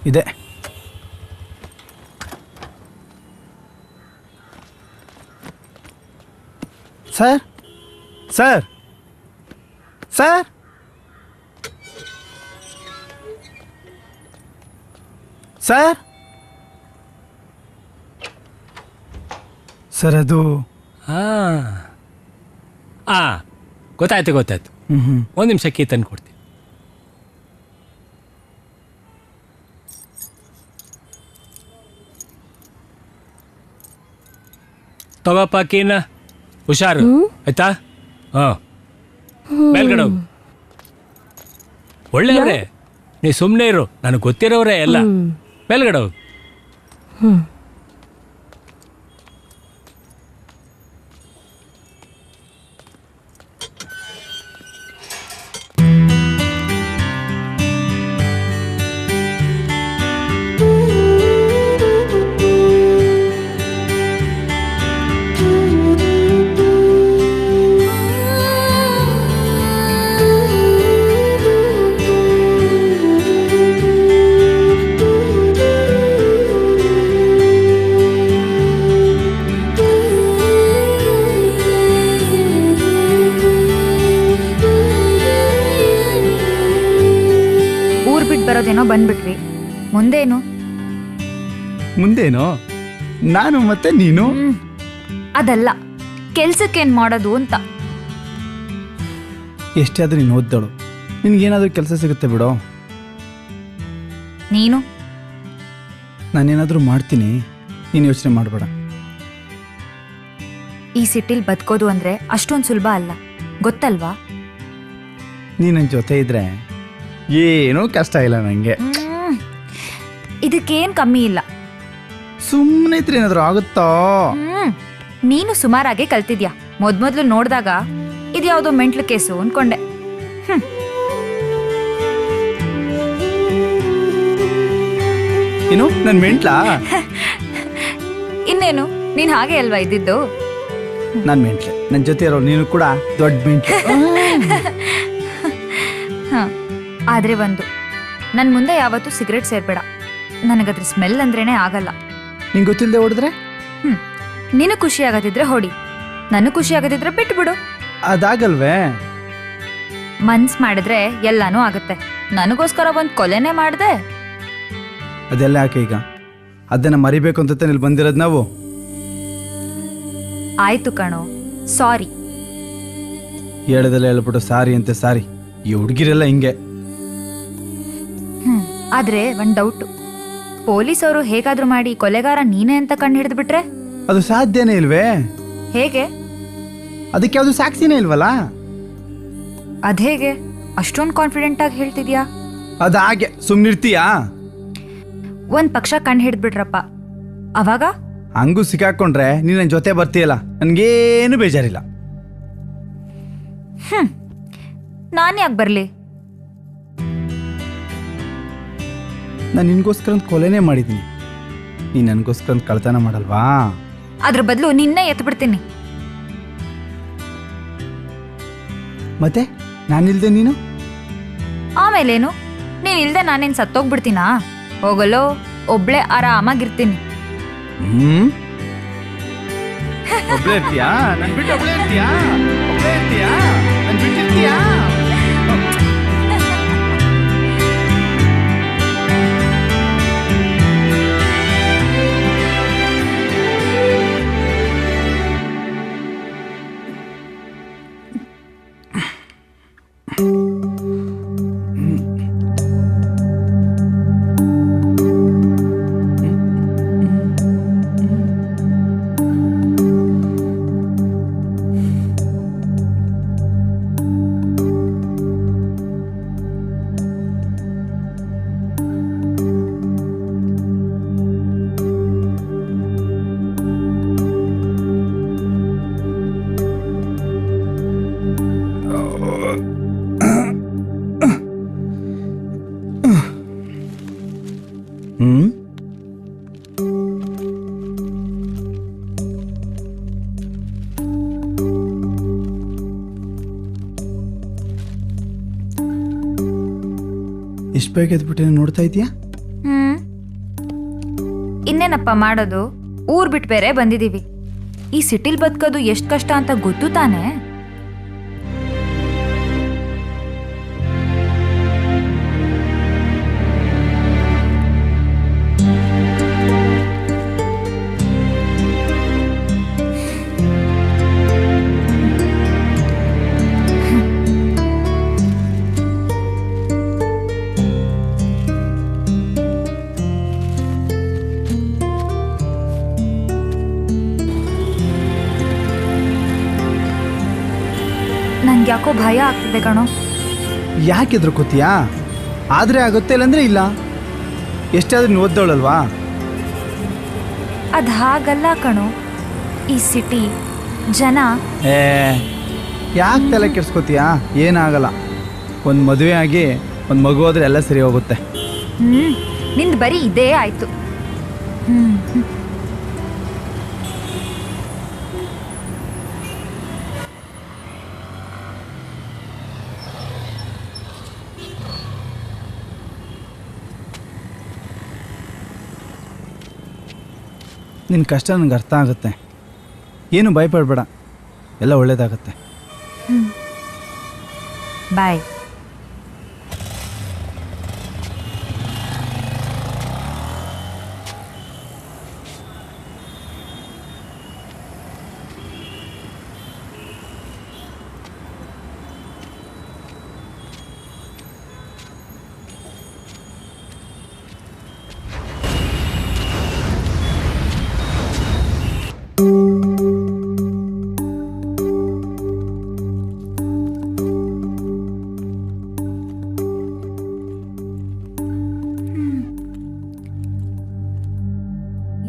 ಇದೆ. Sir sir sir sir sir ಅದು ಗೊತ್ತಾಯ್ತು ಒಂದು ನಿಮಿಷ ಕೀ ತಂದು ಕೊಡ್ತೀನಿ. ತಗೋಪ್ಪ ಕೀನ, ಹುಷಾರು ಆಯ್ತಾ? ಮೇಲ್ಗಡೆ ಹೋಗು. ಒಳ್ಳೆಯವ್ರೆ, ನೀ ಸುಮ್ಮನೆ ಇರು, ನನಗೆ ಗೊತ್ತಿರೋವ್ರೆ ಎಲ್ಲ. ಮೇಲ್ಗಡೆ ಹೋಗು. ಬರೋದೇನೋ ಬಂದ್ಬಿಟ್ವಿ, ಮುಂದೇನು? ಮುಂದೇನೋ ನಾನು ಮತ್ತೆ ನೀನು. ಅದಲ್ಲ, ಕೆಲ್ಸಕ್ಕೇನ್ ಮಾಡೋದು ಅಂತ. ಎಷ್ಟೇ ಆದ್ರೂ ನೀನು ಓದ್ದಳು, ನಿನ್ಗೇನಾದ್ರೂ ಕೆಲಸ ಸಿಗುತ್ತೆ ಬಿಡೋ. ನೀನು? ನಾನೇನಾದ್ರೂ ಮಾಡ್ತೀನಿ, ನೀನು ಯೋಚನೆ ಮಾಡಬೇಡ. ಈ ಸಿಟಿಲ್ ಬದುಕೋದು ಅಂದ್ರೆ ಅಷ್ಟೊಂದು ಸುಲಭ ಅಲ್ಲ, ಗೊತ್ತಲ್ವಾ? ನೀ ನನ್ನ ಜೊತೆ ಇದ್ರೆ ಏನೂ ಕಷ್ಟ ಇಲ್ಲ ನನಗೆ. ಇದಕ್ಕೇನ್ ಕಮ್ಮಿ ಇಲ್ಲ. ಸುಮ್ಮನೆ ಇದ್ರೆ ಏನಾದರೂ ಆಗುತ್ತೋ? ನೀನು ಸುಮಾರಾಗೆ ಕಲ್ತಿದ್ಯಾ. ಮೊದ್ಲು ನೋಡಿದಾಗ ಇದ್ಯಾವುದೋ ಮೆಂಟ್ಲು ಕೇಸು ಅನ್ಕೊಂಡೆ. ಏನು ನನ್ನ ಮೆಂಟ್ಲಾ? ಇನ್ನೇನು, ನೀನ್ ಹಾಗೆ ಅಲ್ವಾ ಇದ್ದಿದ್ದು? ನನ್ನ ಮೆಂಟ್ಲೆ, ನನ್ನ ಜೊತೆ ಇರೋ ನೀನು ಕೂಡ ದೊಡ್ಡ ಮೆಂಟ್ಲೆ. ಆದ್ರೆ ಒಂದು, ನನ್ ಮುಂದೆ ಯಾವತ್ತೂ ಸಿಗರೇಟ್ ಸೇರ್ಬೇಡ. ನನಗದ್ರ ಸ್ಮೆಲ್ ಅಂದ್ರೇನೆ ಆಗಲ್ಲ. ನಿಂಗೆ ಗೊತ್ತಿಲ್ಲದೆ ಹೊಡೆದ್ರೆ? ನೀನು ಖುಷಿ ಆಗದಿದ್ರೆ ಹೊಡಿ, ನನಗೆ ಖುಷಿ ಆಗದಿದ್ರೆ ಬಿಟ್ಟು ಬಿಡು. ಅದಾಗಲ್ವೇ? ಮನ್ಸ್ ಮಾಡಿದ್ರೆ ಎಲ್ಲಾನು ಆಗುತ್ತೆ. ನನಗೋಸ್ಕರ ಒಂದ್ ಕೊಲೆನೇ ಮಾಡ್ದೆ. ಅದೆಲ್ಲ ಯಾಕೆ ಈಗ? ಅದನ್ನ ಮರಿಬೇಕು ಅಂತ ಇಲ್ಲಿ ಬಂದಿರೋದು ನಾವು. ಆಯ್ತು ಕಣೋ, ಸಾರಿ. ಹೇಳದಲ್ಲ ಹೇಳ್ಬಿಟ್ಟು ಸಾರಿ ಅಂತೆ ಸಾರಿ. ಈ ಹುಡುಗಿರೆಲ್ಲ ಹಿಂಗೆ. ಆದ್ರೆ ಒಂದ್ ಡೌಟು, ಪೊಲೀಸವರು ಹೇಗಾದ್ರೂ ಮಾಡಿ ಕೊಲೆಗಾರ ನೀನೇ ಅಂತ ಕಂಡು ಹಿಡಿದು ಬಿಟ್ರೆ? ಅದು ಸಾಧ್ಯನೇ ಇಲ್ವೇ? ಹೇಗೆ? ಅದಕ್ಕೆ ಯಾವ್ದು ಸಾಕ್ಷಿನೇ ಇಲ್ವಲ್ಲ. ಅದೇಗೆ ಅಷ್ಟೊಂದು ಕಾನ್ಫಿಡೆಂಟ್ ಆಗಿ ಹೇಳ್ತಿದ್ಯಾ? ಅದ ಹಾಗೆ ಸುಮ್ನಿರ್ತೀಯಾ? ಒಂದ್ ಪಕ್ಷ ಕಂಡು ಹಿಡಿದ್ಬಿಟ್ರಪ್ಪ, ಅವಾಗ ಹಂಗೂ ಸಿಕ್ಕಾಕೊಂಡ್ರೆ ನೀನ್ ನನ್ನ ಜೊತೆ ಬರ್ತೀಯಲ್ಲ, ನನ್ಗೇನು ಬೇಜಾರಿಲ್ಲ. ನಾನ್ ಯಾಕೆ ಬರ್ಲಿ? ನಾನು ನಿನ್ಗೋಸ್ಕರ ಒಂದು ಕೊಲೆನೇ ಮಾಡಿದ್ದೀನಿ, ನೀನ್ ನನಗೋಸ್ಕರ ಒಂದು ಕಳ್ತನ ಮಾಡಲ್ವಾ? ಅದ್ರ ಬದಲು ನಿನ್ನೆ ಎತ್ತು ಬಿಡ್ತೀನಿ. ಮತ್ತೆ ನಾನಿಲ್ದೆ ನೀನು? ಆಮೇಲೇನು? ನೀನ್ ಇಲ್ದೆ ನಾನೇನ್ ಸತ್ತೋಗ್ಬಿಡ್ತೀನಾ? ಹೋಗಲ್ಲೋ, ಒಬ್ಳೆ ಆರಾಮಾಗಿರ್ತೀನಿ. ಒಬ್ಳೆ ಇರ್ತೀಯಾ? ನನ್ ಬಿಟ್ಟು ಒಬ್ಳೆ ಇರ್ತೀಯಾ? ಒಬ್ಳೆ ಇರ್ತೀಯಾ? ನನ್ ಬಿಟ್ಟಿರ್ತೀಯಾ? ಎಷ್ಟು ಬೇಗ ಎದ್ಬಿಟ್ಟೆ ನೋಡ್ತಾ ಇದೀಯಾ? ಇನ್ನೇನಪ್ಪ ಮಾಡೋದು, ಊರ್ ಬಿಟ್ಟು ಬೇರೆ ಬಂದಿದೀವಿ. ಈ ಸಿಟಿಲ್ ಬದುಕೋದು ಎಷ್ಟು ಕಷ್ಟ ಅಂತ ಗೊತ್ತು ತಾನೆ. ನನ್ಗೆ ಯಾಕೋ ಭಯ ಆಗ್ತಿದೆ ಕಣೋ. ಯಾಕೆ ಹೆದರ್ಕೋತೀಯಾ? ಆದರೆ ಆಗುತ್ತೆ, ಇಲ್ಲಾಂದ್ರೆ ಇಲ್ಲ. ಎಷ್ಟಾದ್ರೂ ನೀವು ಓದ್ದವಳಲ್ವಾ? ಅದು ಹಾಗಲ್ಲ ಕಣೋ, ಈ ಸಿಟಿ ಜನ. ಯಾಕೆ ತಲೆ ಕೆಡ್ಸ್ಕೋತೀಯಾ? ಏನಾಗಲ್ಲ. ಒಂದು ಮದುವೆ ಆಗಿ ಒಂದು ಮಗು ಹೋದ್ರೆ ಎಲ್ಲ ಸರಿ ಹೋಗುತ್ತೆ. ನಿಂದು ಬರೀ ಇದೇ ಆಯ್ತು. ನಿನ್ನ ಕಷ್ಟ ನನಗೆ ಅರ್ಥ ಆಗುತ್ತೆ. ಏನು ಭಯಪಡಬೇಡ, ಎಲ್ಲ ಒಳ್ಳೇದಾಗತ್ತೆ. ಬಾಯ್.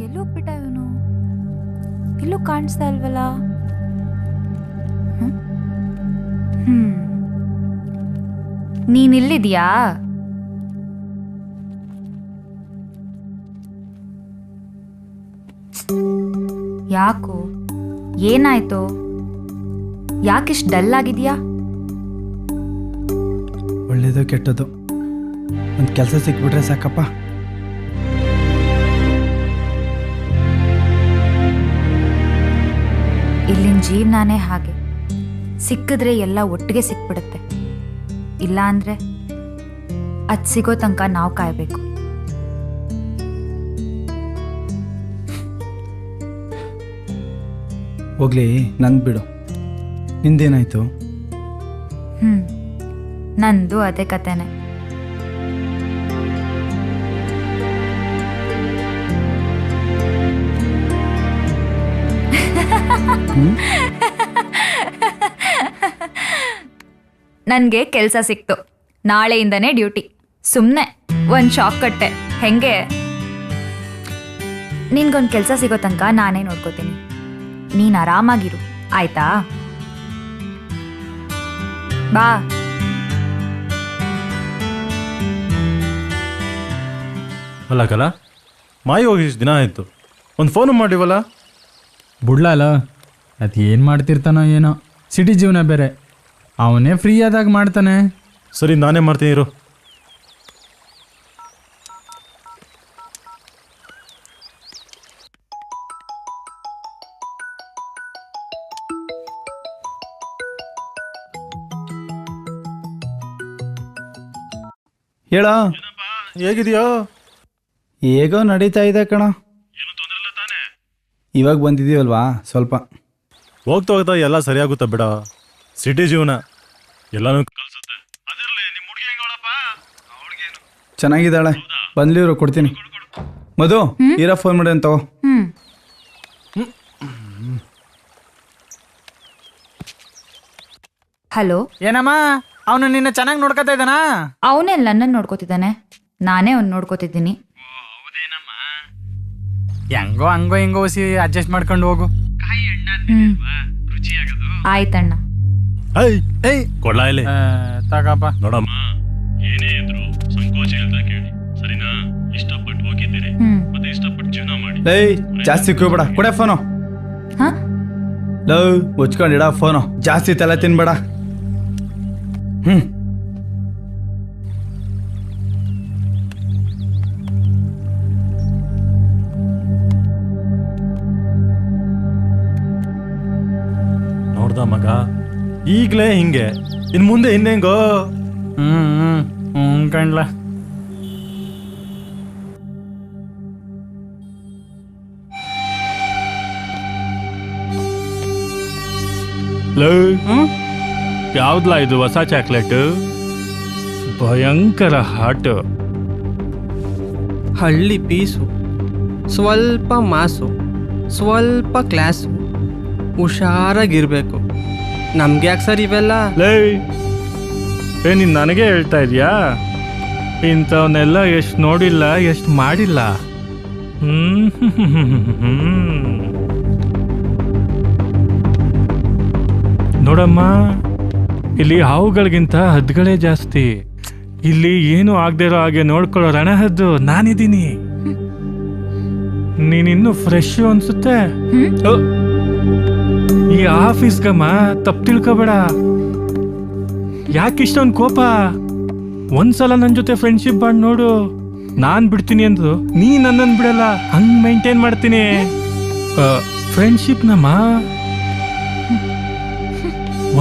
ಎಲ್ಲೋಗ್ಬಿಟ್ಟ ಇವನು? ಎಲ್ಲೂ ಕಾಣಿಸ್ತಾ ಇಲ್ವಲ್ಲ. ನೀನಿಲ್ಲಿದ್ಯಾ? ಯಾಕೋ, ಏನಾಯ್ತು? ಯಾಕಿಷ್ಟು ಡಲ್ ಆಗಿದ್ಯಾ? ಒಳ್ಳೇದು ಕೆಟ್ಟದ್ದು ಒಂದು ಕೆಲಸ ಸಿಕ್ಬಿಟ್ರೆ ಸಾಕಪ್ಪ. ಇಲ್ಲಿನ ಜೀವನಾನೇ ಹಾಗೆ, ಸಿಕ್ಕಿದ್ರೆ ಎಲ್ಲ ಒಟ್ಟಿಗೆ ಸಿಕ್ಬಿಡುತ್ತೆ. ಇಲ್ಲ ಅಂದ್ರೆ ಅದು ಸಿಗೋ ತನಕ ನಾವು ಕಾಯ್ಬೇಕು. ಹೋಗ್ಲಿ, ನಂದು ಬಿಡು. ನಿಂದೇನಾಯ್ತು? ನಂದು ಅದೇ ಕತೆನೆ. ನನ್ಗೆ ಕೆಲ್ಸ ಸಿಕ್ತು, ನಾಳೆಯಿಂದನೇ ಡ್ಯೂಟಿ. ಸುಮ್ನೆ ಒಂದ್ ಶಾಕ್ ಕಟ್ಟೆ. ಹೆಂಗೆ? ನಿನ್ಗೊಂದ್ ಕೆಲ್ಸ ಸಿಗೋ ತನಕ ನಾನೇ ನೋಡ್ಕೋತೀನಿ. ನೀನ್ ಆರಾಮಾಗಿರು, ಆಯ್ತಾ? ಬಾ. ಅಲ್ಲ ಕಲ, ಮಾಯಿ ಹೋಗಿ ಇಷ್ಟು ದಿನ ಆಯಿತು, ಒಂದು ಫೋನು ಮಾಡಿವಲ್ಲ. ಬಿಡ್ಲಲ್ಲ, ಅದು ಏನು ಮಾಡ್ತಿರ್ತಾನೋ ಏನೋ. ಸಿಟಿ ಜೀವನ ಬೇರೆ, ಅವನೇ ಫ್ರೀ ಆದಾಗ ಮಾಡ್ತಾನೆ. ಸರಿ, ನಾನೇ ಮಾಡ್ತೀನಿ ಇರು. ಹೇಳ, ಹೇಗಿದೆಯೋ? ಹೇಗೋ ನಡೀತಾ ಇದೆ ಕಣ. ಇವಾಗ ಬಂದಿದ್ದೀವಲ್ವಾ, ಸ್ವಲ್ಪ ಹೋಗ್ತಾ ಹೋಗ್ತಾ ಎಲ್ಲ ಸರಿಯಾಗುತ್ತಾ ಬಿಡ. ಸಿಟಿ ಜೀವನ ಎಲ್ಲನೂ ಕಲಿಸುತ್ತೆ. ಚೆನ್ನಾಗಿದ್ದಾಳೆ. ಬಂದ್ಲಿವ್ರು ಕೊಡ್ತೀನಿ. ಮಧು, ಇರೋ ಫೋನ್ ಮಾಡಿ ಅಂತ. ಹಲೋ. ಏನಮ್ಮ, ಅವನು ನಿನ್ನ ಚೆನ್ನಾಗಿ ನೋಡ್ಕೊತಾ ಇದ್ದಾನಾ? ಅವನೇ ನನ್ನನ್ನು ನೋಡ್ಕೋತಿದ್ದಾನೆ, ನಾನೇ ಅವ್ನು ನೋಡ್ಕೋತಿದ್ದೀನಿ. ಹೆಂಗೋ ಹಂಗೋ ಹಿಂಗೋ ಅಡ್ಜಸ್ಟ್ ಮಾಡ್ಕೊಂಡು ಹೋಗು. ಆಯ್ತಣ್ಣ. ಕೊಡ್ಲಾ ಇಲ್ಲಿ ತಗಪ್ಪ. ನೋಡಮ್ಮ, ಏನೇ ಇದ್ರು ಸಂಕೋಚ ಇಲ್ದ ಕೇಳಿ, ಸರಿನಾ? ಇಷ್ಟಪಟ್ಟು ಹೋಗಿದ್ದೀರಿ, ಮತ್ತೆ ಇಷ್ಟಪಟ್ಟು ಜೀವನ ಮಾಡಿ. ಲೈ, ಜಾಸ್ತಿ ಕೂಬೇಡ, ಕೊಡೆ ಫೋನು. Love, ಮುಚ್ಕೊಂಡಿಡ phone. ಜಾಸ್ತಿ ತಲೆ ತಿನ್ಬೇಡ. ಈಗ್ಲೇ ಹಿಂಗೆ ಇನ್ ಮುಂದೆ ಇನ್ನೇಂಗೋ. ಕಣ್ಲ. ಯಾವ್ದ್ಲಾ ಇದು ಹೊಸ ಚಾಕ್ಲೇಟ್? ಭಯಂಕರ ಹಾಟ್. ಹಳ್ಳಿ ಪೀಸು, ಸ್ವಲ್ಪ ಮಾಸು, ಸ್ವಲ್ಪ ಕ್ಲಾಸು, ಹುಷಾರಾಗಿರ್ಬೇಕು. ನಮ್ಗೆ ಯಾಕೆ ಸರ್ ಇವೆಲ್ಲ? ನೀನ್ ನನಗೆ ಹೇಳ್ತಾ ಇದೀಯಾ? ಇಂಥವನ್ನೆಲ್ಲ ಎಷ್ಟು ನೋಡಿಲ್ಲ, ಎಷ್ಟು ಮಾಡಿಲ್ಲ. ನೋಡಮ್ಮ, ಇಲ್ಲಿ ಹಾವುಗಳಿಗಿಂತ ಹದ್ದುಗಳೇ ಜಾಸ್ತಿ. ಇಲ್ಲಿ ಏನು ಆಗದೆ ಇರೋ ಹಾಗೆ ನೋಡ್ಕೊಳ್ಳೋ ರಣಹದ್ದು ನಾನಿದ್ದೀನಿ. ನೀನಿನ್ನು ಫ್ರೆಶ್ ಅನ್ಸುತ್ತೆ. ಈ ಆಫೀಸ್ಗಮ್ಮ ತಪ್ಪು ತಿಳ್ಕೊಬೇಡ. ಯಾಕಿಷ್ಟೊಂದು ಕೋಪ? ಒಂದ್ಸಲ ನನ್ನ ಜೊತೆ ಫ್ರೆಂಡ್ಶಿಪ್ ಮಾಡಿ ನೋಡು. ನಾನ್ ಬಿಡ್ತೀನಿ ಅಂದ್ರು ನೀ ನನ್ನನ್ನು ಬಿಡಲ್ಲ. ಹಂಗ್ ಮೈಂಟೈನ್ ಮಾಡ್ತೀನಿ ಫ್ರೆಂಡ್ಶಿಪ್ ನಮ್ಮ.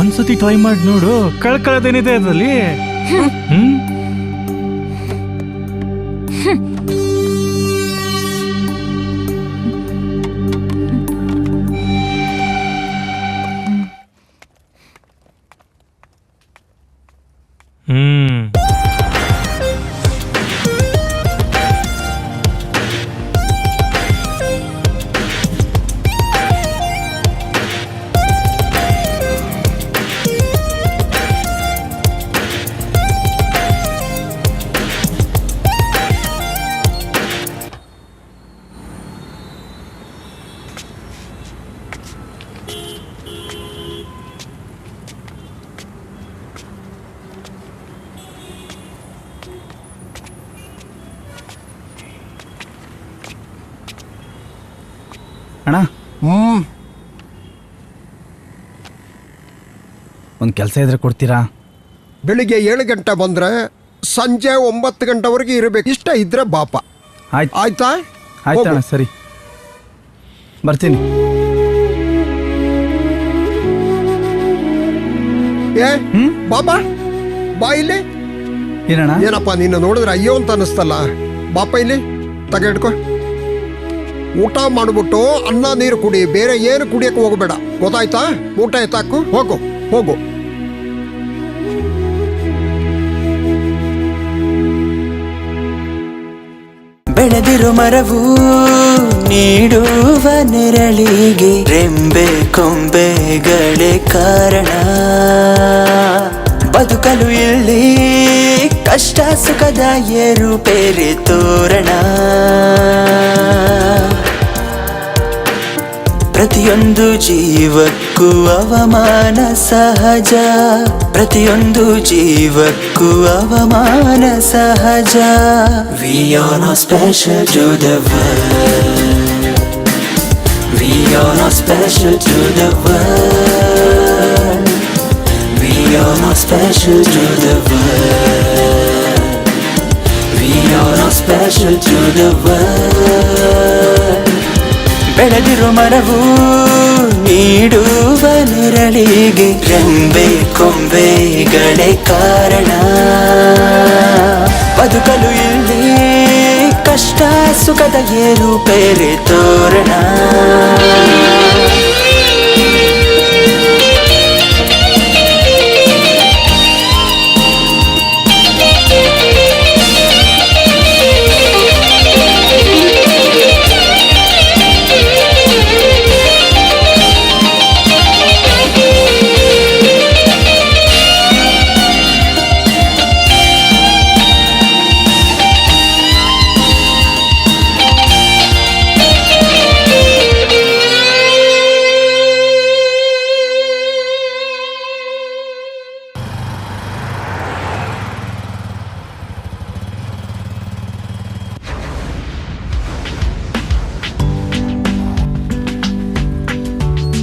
ಒಂದ್ಸತಿ ಟ್ರೈ ಮಾಡಿ ನೋಡು, ಕಳ್ಕೊಳ್ಳೋದೇನಿದೆ ಅದರಲ್ಲಿ. ಅಣ್ಣ, ಒಂದು ಕೆಲಸ ಇದ್ರೆ ಕೊಡ್ತೀರಾ? ಬೆಳಿಗ್ಗೆ 7 ಗಂಟೆ ಬಂದ್ರೆ ಸಂಜೆ 9 ಗಂಟೆವರೆಗೆ ಇರಬೇಕು. ಇಷ್ಟ ಇದ್ರೆ ಬಾಪ. ಆಯ್ತು ಆಯ್ತಾ? ಆಯ್ತಣ್ಣ, ಸರಿ ಬರ್ತೀನಿ. ಬಾಬಾ ಬಾ ಇಲ್ಲಿ. ಏನಣ್ಣ? ಏನಪ್ಪ ನಿನ್ನ ನೋಡಿದ್ರೆ ಅಯ್ಯೋ ಅಂತ ಅನಿಸ್ತಲ್ಲ. ಬಾಪ ಇಲ್ಲಿ ತಗೆಡ್ಕೊ. ಊಟ ಮಾಡ್ಬಿಟ್ಟು ಅನ್ನ ನೀರು ಕುಡಿ, ಬೇರೆ ಏನು ಕುಡಿಯಕ್ಕೆ ಹೋಗಬೇಡ, ಗೊತ್ತಾಯ್ತಾ? ಊಟ ಎತ್ತಾಕು, ಹೋಗು ಹೋಗು. ಬೆಳೆದಿರು ಮರವು ನೀಡುವ ನೆರಳಿಗೆ ರೆಂಬೆ ಕೊಂಬೆಗಳೇ ಕಾರಣ. ಬದುಕಲು ಇಲ್ಲಿ ಕಷ್ಟ ಸುಖದ ಏರುಪೇರೆ ತೋರಣ. ಪ್ರತಿಯೊಂದು ಜೀವಕ್ಕೂ ಅವಮಾನ ಸಹಜ, ಪ್ರತಿಯೊಂದು ಜೀವಕ್ಕೂ ಅವಮಾನ ಸಹಜ. We are not special to the world, we are not special to the world, we are not special to the world, we are not special to the world. ಬೆಳೆದಿರೋ ಮರವು ನೀಡುವ ನೆರಳಿಗೆ ರೆಂಬೆ ಕೊಂಬೆಗಳೇ ಕಾರಣ. ಬದುಕಲು ಇಲ್ಲಿ ಕಷ್ಟ ಸುಖದ ಏರುಪೇರೆ ತೋರಣ.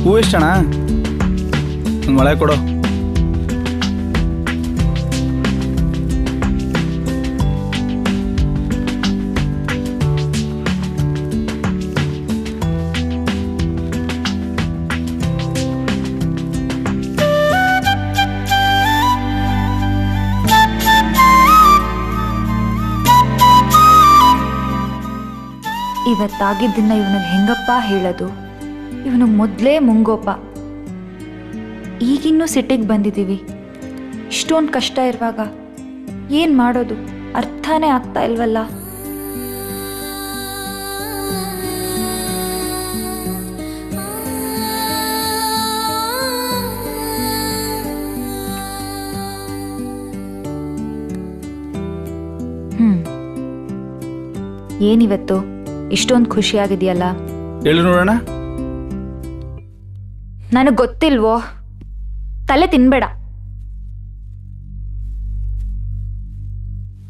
ಹೂ ಎಷ್ಟಣ್ಣ? ಒಂದು ಮೊಳೆ ಕೊಡು. ಇವತ್ತಾಗಿದ್ದನ್ನ ಇವನಿಗೆ ಹೆಂಗಪ್ಪ ಹೇಳೋದು? ಇವನಿಗೆ ಮೊದಲೇ ಮುಂಗೋಪ. ಈಗಿನ್ನೂ ಸಿಟಿಗೆ ಬಂದಿದ್ದೀವಿ. ಇಷ್ಟೊಂದು ಕಷ್ಟ ಇರುವಾಗ ಏನು ಮಾಡೋದು ಅರ್ಥನೇ ಆಗ್ತಾ ಇಲ್ವಲ್ಲ. ಏನಿವತ್ತು ಇಷ್ಟೊಂದು ಖುಷಿಯಾಗಿದೆಯಲ್ಲ? ಹೇಳು ನೋಡೋಣ. ನನಗೆ ಗೊತ್ತಿಲ್ವೋ, ತಲೆ ತಿನ್ಬೇಡ.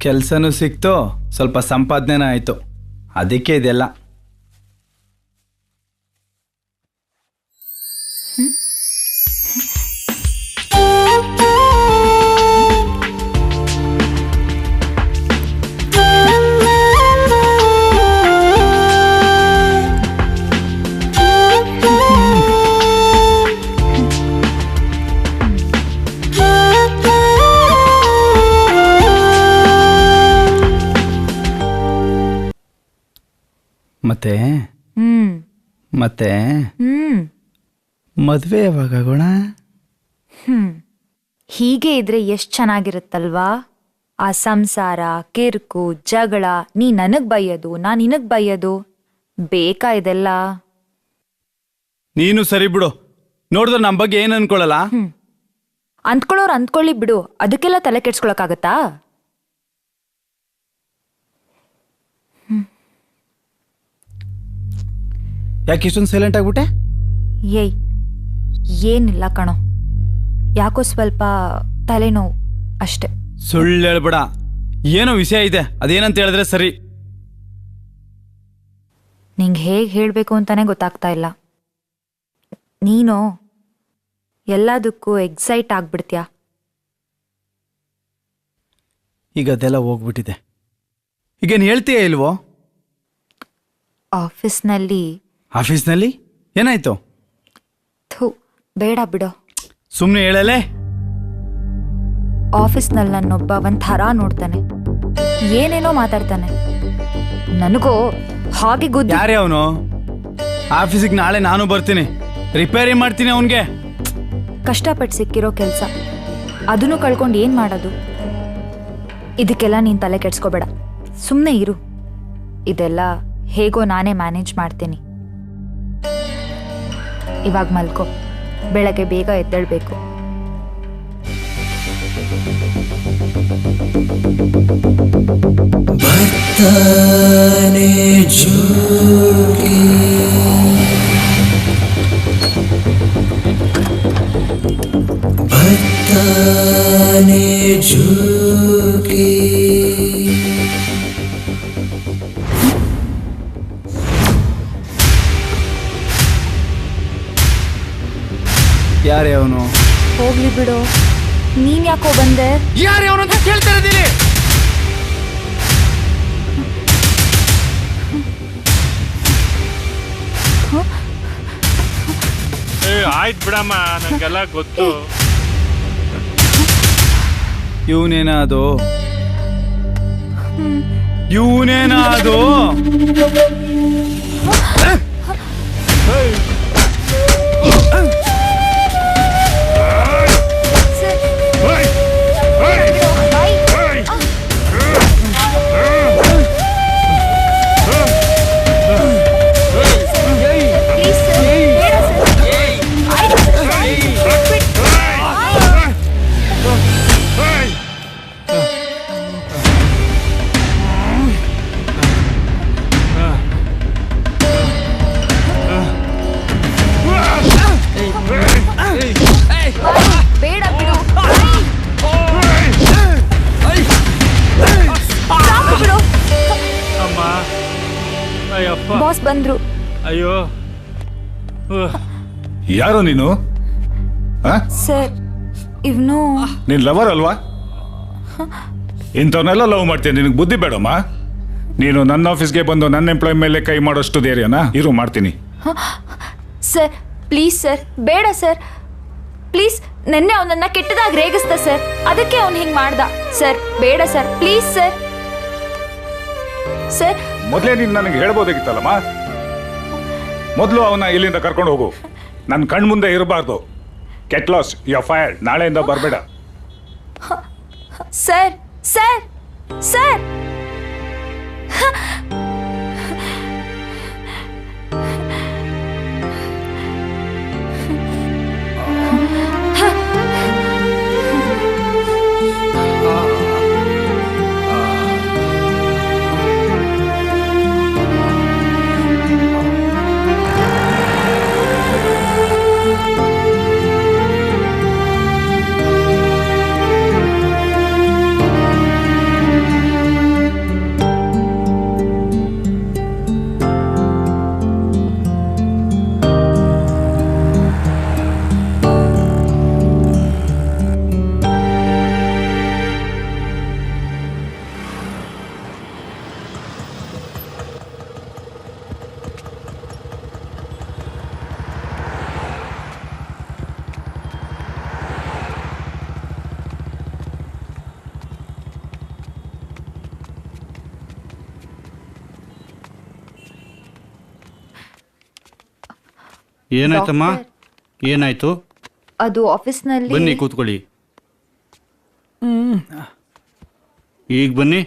ಕೆಲಸನೂ ಸಿಕ್ತು, ಸ್ವಲ್ಪ ಸಂಪಾದನೆನೂ ಆಯಿತು, ಅದಕ್ಕೆ ಇದೆಲ್ಲ. ಮತ್ತೆ ಮತ್ತೆ ಮದುವೆ ಯಾವಾಗ ಆಗೋಣ? ಹೀಗೆ ಇದ್ರೆ ಎಷ್ಟು ಚೆನ್ನಾಗಿರುತ್ತಲ್ವಾ? ಆ ಸಂಸಾರ, ಕಿರುಕು, ಜಗಳ, ನೀ ನನಗ್ ಬೈಯೋದು, ನಾ ನಿನಗ್ ಬೈಯೋದು, ಬೇಕಾ ಇದೆಲ್ಲ? ನೀನು ಸರಿ ಬಿಡು, ನೋಡಿದ್ರೆ ನಮ್ಮ ಬಗ್ಗೆ ಏನು ಅನ್ಕೊಳ್ಳಲ್ಲ. ಅಂದ್ಕೊಳ್ಳೋರು ಅಂದ್ಕೊಳ್ಳಿ ಬಿಡು, ಅದಕ್ಕೆಲ್ಲ ತಲೆ ಕೆಡ್ಸ್ಕೊಳಕ್ಕಾಗತ್ತಾ? ಯಾಕೆ ಇಷ್ಟೊಂದು ಸೈಲೆಂಟ್ ಆಗ್ಬಿಟ್ಟೆ? ಏಯ್, ಏನಿಲ್ಲ ಕಣೋ, ಯಾಕೋ ಸ್ವಲ್ಪ ತಲೆನೋವು ಅಷ್ಟೆ. ಸುಳ್ಳು ಹೇಳ್ಬೇಡ, ಏನೋ ವಿಷಯ ಇದೆ, ಅದೇನಂತ ಹೇಳಿದ್ರೆ ಸರಿ. ನಿಂಗೆ ಹೇಗೆ ಹೇಳಬೇಕು ಅಂತಾನೆ ಗೊತ್ತಾಗ್ತಾ ಇಲ್ಲ. ನೀನು ಎಲ್ಲದಕ್ಕೂ ಎಕ್ಸೈಟ್ ಆಗ್ಬಿಡ್ತೀಯ. ಈಗ ಅದೆಲ್ಲ ಹೋಗ್ಬಿಟ್ಟಿದೆ. ಈಗೇನು ಹೇಳ್ತೀಯ ಇಲ್ವೋ? ಆಫೀಸ್ನಲ್ಲಿ ಏನಾಯ್ತು? ಥೂ, ಬೇಡ ಬಿಡೋ. ಸುಮ್ಮನೆ ಹೇಳಲೇ. ಆಫೀಸ್ನಲ್ಲಿ ನನ್ನೊಬ್ಬ ಒಂಥರ ನೋಡ್ತಾನೆ, ಏನೇನೋ ಮಾತಾಡ್ತಾನೆ. ನನಗೋ ಹಾಗೆ ಗುದ್ದು. ಯಾರೇ ಅವನು? ಆಫೀಸಿಗೆ ನಾಳೆ ನಾನು ಬರ್ತೀನಿ, ರಿಪೇರಿ ಮಾಡ್ತೀನಿ ಅವನಿಗೆ. ಕಷ್ಟಪಟ್ಟು ಸಿಕ್ಕಿರೋ ಕೆಲಸ, ಅದನ್ನು ಕಳ್ಕೊಂಡು ಏನು ಮಾಡೋದು? ಇದಕ್ಕೆಲ್ಲ ನೀನು ತಲೆ ಕೆಡ್ಸ್ಕೋಬೇಡ, ಸುಮ್ಮನೆ ಇರು. ಇದೆಲ್ಲ ಹೇಗೋ ನಾನೇ ಮ್ಯಾನೇಜ್ ಮಾಡ್ತೀನಿ. ಇವಾಗ ಮಲ್ಕೋ, ಬೆಳಗ್ಗೆ ಬೇಗ ಎದ್ದೇಳಬೇಕು. ಬರ್ತಾನೆ ಜೋಗಿ, ಬರ್ತಾನೆ ಜೋಗಿ. ಯಾರೇ ಅವನು? ಹೋಗ್ಲಿ ಬಿಡು, ನೀನ್ ಯಾಕೋ ಬಂದೆ? ಯಾರೇ ಅವನು ಅಂತ ಕೇಳ್ತಾ ಇದ್ದೀನಿ. ಆಯ್ತು ಬಿಡಮ್ಮ, ನಂಗೆಲ್ಲ ಗೊತ್ತು. ಇವನೇನದು? ಇವನೇನದು? ಬಾಸ್ ಬಂದ್ರು. ಅಯ್ಯೋ, ಯಾರು ನೀನು? ಸರ್, ಇವನು ನೀನ್ ಲವರ್ ಅಲ್ವಾ? ಇಂಥವನ್ನೆಲ್ಲ ಲವ್ ಮಾಡ್ತೀನಿ, ನಿನಗೆ ಬುದ್ಧಿ ಬೇಡಮ್ಮ. ನೀನು ನನ್ನ ಆಫೀಸ್ಗೆ ಬಂದು ನನ್ನ ಎಂಪ್ಲಾಯ್ ಮೇಲೆ ಕೈ ಮಾಡೋಷ್ಟು ಧೈರ್ಯನಾ? ಇರು, ಮಾಡ್ತೀನಿ. ಸರ್ ಪ್ಲೀಸ್ ಸರ್, ಬೇಡ ಸರ್ ಪ್ಲೀಸ್. ನೆನ್ನೆ ಅವನನ್ನ ಕೆಟ್ಟದಾಗಿ ರೇಗಿಸ್ದ ಸರ್, ಅದಕ್ಕೆ ಅವನು ಹಿಂಗೆ ಮಾಡ್ದ ಸರ್. ಬೇಡ ಸರ್, ಪ್ಲೀಸ್ ಸರ್. ಸರ್ ಮೊದಲೇ ನೀನು ನನಗೆ ಹೇಳ್ಬೋದಾಗಿತ್ತಲ್ಲಮ್ಮ. ಮೊದಲು ಅವನ ಇಲ್ಲಿಂದ ಕರ್ಕೊಂಡು ಹೋಗು. ನನ್ನ ಕಣ್ಣು ಮುಂದೆ ಇರಬಾರ್ದು. Get lost, you are fired. ನಾಳೆಯಿಂದ ಬರಬೇಡ. ಸರ್ ಸರ್ ಸರ್ ಏನಾಯ್ತಮ್ಮ? ಏನಾಯ್ತು? ಅದು ಆಫೀಸ್ನಲ್ಲಿ ಬನ್ನಿ ಕೂತ್ಕೊಳ್ಳಿ. ಈಗ ಬನ್ನಿ.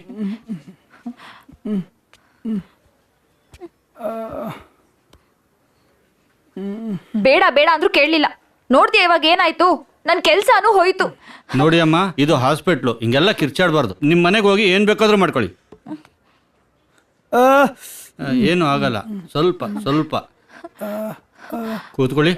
ಬೇಡ ಬೇಡ ಅಂದ್ರೂ ಕೇಳಲಿಲ್ಲ. ನೋಡ್ತೀಯ ಇವಾಗ ಏನಾಯ್ತು? ನನ್ನ ಕೆಲ್ಸನೂ ಹೋಯ್ತು. ನೋಡಿ ಅಮ್ಮ, ಇದು ಹಾಸ್ಪಿಟ್ಲು, ಹಿಂಗೆಲ್ಲ ಕಿರ್ಚಾಡಬಾರ್ದು. ನಿಮ್ಮ ಮನೆಗೆ ಹೋಗಿ ಏನು ಬೇಕಾದ್ರೂ ಮಾಡ್ಕೊಳ್ಳಿ. ಏನು ಆಗಲ್ಲ, ಸ್ವಲ್ಪ ಸ್ವಲ್ಪ ಕೂತ್ಕೊಳ್ಳಿ.